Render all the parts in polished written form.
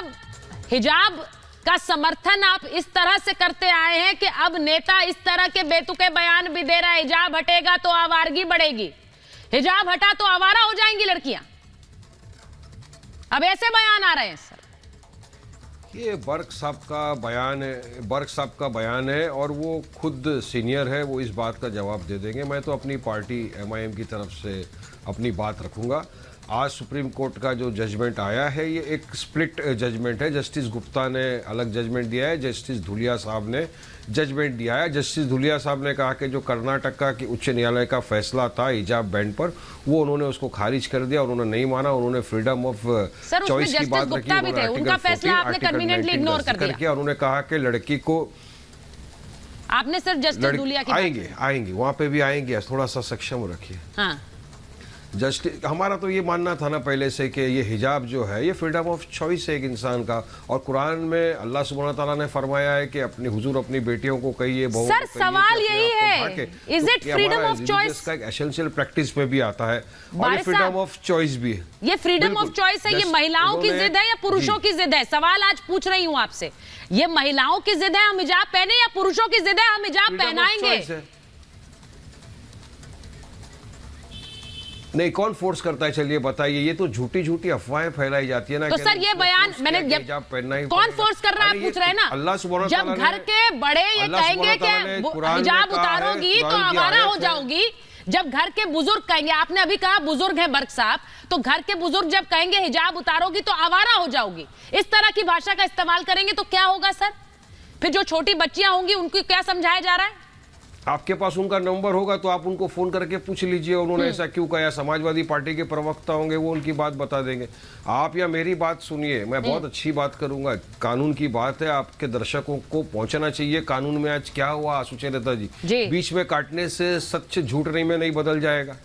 मतलब हिजाब का समर्थन आप इस तरह से करते आए हैं कि अब नेता इस तरह के बेतुके बयान भी दे रहा है, हिजाब हटेगा तो आवारगी बढ़ेगी, हिजाब हटा तो आवारा हो जाएंगी लड़कियां। अब ऐसे बयान आ रहे हैं सर। ये बर्क साहब का बयान है और वो खुद सीनियर है, वो इस बात का जवाब दे देंगे। मैं तो अपनी पार्टी MIM की तरफ से अपनी बात रखूंगा। आज सुप्रीम कोर्ट का जो जजमेंट आया है ये एक स्प्लिट जजमेंट है। जस्टिस गुप्ता ने अलग जजमेंट दिया है, जस्टिस धुलिया साहब ने जजमेंट दिया है। जस्टिस धुलिया साहब ने कहा कि जो कर्नाटक की उच्च न्यायालय का फैसला था हिजाब बैन पर, वो उन्होंने उसको खारिज कर दिया, उन्होंने नहीं माना। उन्होंने फ्रीडम ऑफ चॉइस की बात रखी, उनका फैसला आपने कन्वीनिएंटली इग्नोर कर दिया। उन्होंने कहा कि लड़की को आपने सिर्फ जस्टिस धुलिया की आएंगे वहां पे भी आएंगे, थोड़ा सा सक्षम रखिए। हाँ। जस्टिस हमारा तो ये मानना था ना पहले से कि ये हिजाब जो है ये फ्रीडम ऑफ चॉइस है एक इंसान का, और कुरान में अल्लाह सुब्हान ताला ने फरमाया है कि अपनी हुजूर अपनी बेटियों को कहिए, बहुओं सर सवाल यही है, is it freedom of choice का एक एसेंशियल प्रैक्टिस में भी आता है और फ्रीडम ऑफ चॉइस भी है। ये फ्रीडम ऑफ चॉइस है, ये महिलाओं की जिद है या पुरुषों की जिद है? सवाल आज पूछ रही हूँ आपसे, ये महिलाओं की जिद है हम हिजाब पहने या पुरुषों की जिद है हम हिजाब पहनाएंगे? नहीं, कौन फोर्स करता है? चलिए बताइए। ये तो झूठी अफवाहें फैलाई जाती है ना। तो सर ये बयान मैंने कौन फोर्स कर रहा है पूछ रहे हैं ना। अल्लाह सुब्हान जब घर के बड़े ये कहेंगे कि हिजाब उतारोगी तो आवारा हो जाओगी, जब घर के बुजुर्ग कहेंगे, आपने अभी कहा बुजुर्ग है बर्क साहब, तो घर के बुजुर्ग जब कहेंगे हिजाब उतारोगी तो आवारा हो जाओगी, इस तरह की भाषा का इस्तेमाल करेंगे तो क्या होगा सर? फिर जो छोटी बच्चियां होंगी उनको क्या समझाया जा रहा है? आपके पास उनका नंबर होगा तो आप उनको फोन करके पूछ लीजिए उन्होंने ऐसा क्यों कहा। समाजवादी पार्टी के प्रवक्ता होंगे, वो उनकी बात बता देंगे। आप या मेरी बात सुनिए, मैं बहुत अच्छी बात करूंगा। कानून की बात है, आपके दर्शकों को पहुंचना चाहिए कानून में आज क्या हुआ। सुचेता जी, बीच में काटने से सच झूठ नहीं बदल जाएगा,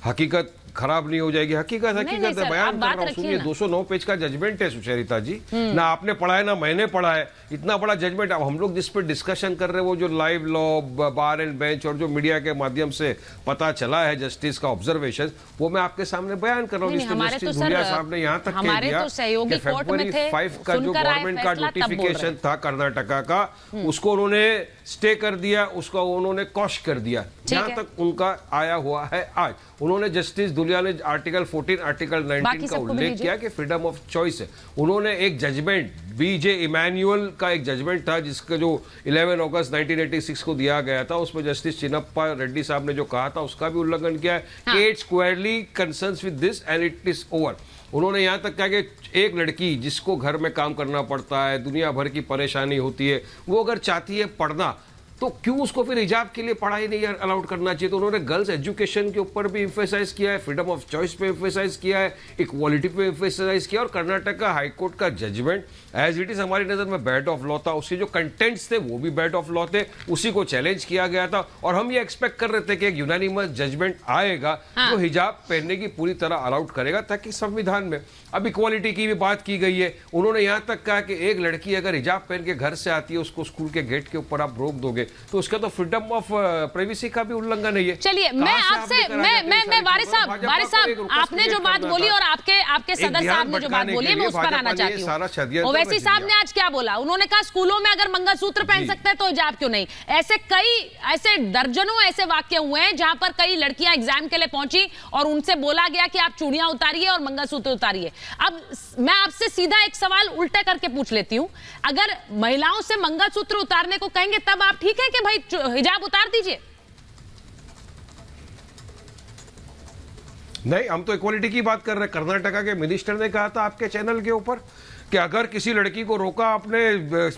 हकीकत खराब नहीं हो जाएगी। हकीकत है, बयान कर रहा हूं। सुनिए, 209 पेज का जजमेंट है सुचरिता जी, ना आपने पढ़ा है ना मैंने पढ़ा है। इतना बड़ा जजमेंट। अब हम लोग जिस पे डिस्कशन कर रहे हैं वो जो live law, bar and bench और जो मीडिया के माध्यम से पता चला है जस्टिस का ऑब्जर्वेशन, वो मैं आपके सामने बयान कर रहा हूँ। जस्टिस धुलिया साहब ने यहाँ तक कह दिया कि फरवरी 5 का जो गवर्नमेंट का नोटिफिकेशन था कर्नाटका का, उसको उन्होंने स्टे कर दिया, उसको उन्होंने कॉश कर दिया। यहाँ तक उनका आया हुआ है। आज उन्होंने जस्टिस धुलिया ने आर्टिकल 14 आर्टिकल 19 का उल्लेख किया कि फ्रीडम ऑफ चॉइस है। उन्होंने एक जजमेंट BJ इमैनुअल का एक जजमेंट था जिसका जो 11 अगस्त 1986 को दिया गया था, उसमें जस्टिस चिन्नप्पा रेड्डी साहब ने जो कहा था उसका भी उल्लंघन किया है। It स्क्वायरली concerns with this and it is over. उन्होंने यहाँ तक कहा कि एक लड़की जिसको घर में काम करना पड़ता है, दुनिया भर की परेशानी होती है, वो अगर चाहती है पढ़ना तो क्यों उसको फिर हिजाब के लिए पढ़ाई नहीं अलाउड करना चाहिए। तो उन्होंने गर्ल्स एजुकेशन के ऊपर भी एम्फेसाइज किया है, फ्रीडम ऑफ चॉइस पे एम्फेसाइज किया है, इक्वालिटी पे एम्फेसाइज किया। और कर्नाटक का हाईकोर्ट का जजमेंट एज इट इज हमारी नजर में बैड ऑफ लॉ था। उसके जो कंटेंट्स थे वो भी बैड ऑफ लॉ थे, उसी को चैलेंज किया गया था। और हम ये एक्सपेक्ट कर रहे थे कि एक यूनानिमस जजमेंट आएगा जो हिजाब पहनने की पूरी तरह अलाउड करेगा, ताकि संविधान में अब इक्वालिटी की भी बात की गई है। उन्होंने यहाँ तक कहा कि एक लड़की अगर हिजाब पहन के घर से आती है, उसको स्कूल के गेट के ऊपर आप रोक दोगे तो उसका तो फ्रीडम ऑफ प्राइवेसी का भी उल्लंघन है। चलिए मैं आपसे मैं वारिस साहब आपने जो बात बोली और आपके सदस्य साहब ने जो बात बोली मैं उस पर आना चाहती हूँ। ओवैसी साहब ने आज क्या बोला? उन्होंने कहा स्कूलों में अगर मंगलसूत्र पहन सकते हैं तो हिजाब क्यों नहीं? ऐसे दर्जनों ऐसे वाक्य हुए हैं जहां पर कई लड़कियां एग्जाम के लिए पहुंची और उनसे बोला गया कि आप चूड़ियां उतारिए और मंगलसूत्र उतारिए। अब मैं आपसे सीधा एक सवाल उल्टा करके पूछ लेती हूं, अगर महिलाओं से मंगलसूत्र उतारने को कहेंगे तब आप ठीक है कि भाई हिजाब उतार दीजिए? नहीं, हम तो इक्वालिटी की बात कर रहे हैं। कर्नाटका के मिनिस्टर ने कहा था आपके चैनल के ऊपर कि अगर किसी लड़की को रोका आपने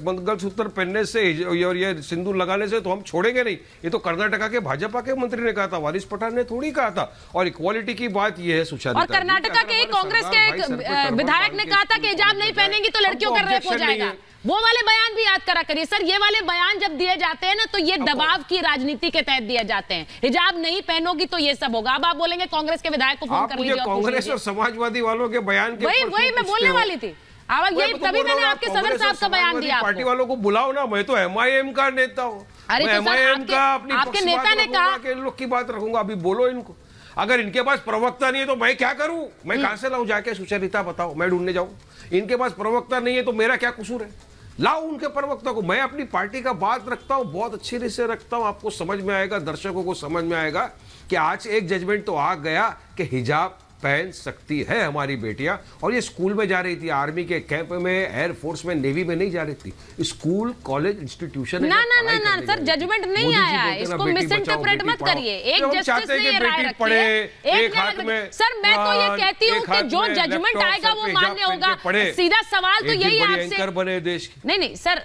मंगलसूत्र पहनने से और ये सिंदूर लगाने से तो हम छोड़ेंगे नहीं। ये तो कर्नाटका के भाजपा के मंत्री ने कहा था, वारिस पठान ने थोड़ी कहा था। और इक्वालिटी की बात ये है सुशांत, और कर्नाटका के कांग्रेस के एक विधायक ने कहा था कि हिजाब नहीं पहनेंगी तो लड़कियों का रेप हो जाएगा। वो वाले बयान भी याद करा करिए सर। ये वाले बयान जब दिए जाते हैं ना तो ये दबाव की राजनीति के तहत दिए जाते हैं। हिजाब नहीं पहनोगी तो ये सब होगा। अब आप बोलेंगे कांग्रेस के विधायक को फोन कर लीजिए। कांग्रेस और समाजवादी वालों के बयान के वही मैं बोलने वाली थी। यही तभी मैंने आपके सदर साहब का बयान दिया। पार्टी वालों को बुलाओ ना, मैं तो MIM का नेता हूँ। अरे तो MIM का अपनी आपके नेता ने कहा कि इन लोग की बात रखूंगा। अभी बोलो इनको, अगर इनके पास प्रवक्ता नहीं है तो मैं क्या करूं? मैं कहां से लाऊं जाके? सुचरिता बताओ, मैं ढूंढने जाऊं? इनके पास प्रवक्ता नहीं है तो मेरा क्या कसूर है? लाओ उनके प्रवक्ता को। मैं अपनी पार्टी का बात रखता हूं, बहुत अच्छी रीत से रखता हूं। आपको समझ में आएगा, दर्शकों को समझ में आएगा कि आज एक जजमेंट तो आ गया कि हिजाब पहन सकती है हमारी बेटियां। और ये स्कूल में जा रही थी, आर्मी के कैंप में, एयरफोर्स में, नेवी में नहीं जा रही थी, स्कूल कॉलेज इंस्टीट्यूशन ना ना ना ना सर, जजमेंट नहीं आया है, इसको मिस इंटरप्रेट मत करिए। एक जस्टिस ने ये राय रखी है, एक हाथ में। सर मैं तो ये कहती हूँ कि जो जजमेंट आएगा वो मान्य होगा। सीधा सवाल तो यही है आपसे, बने देश। नहीं नहीं सर,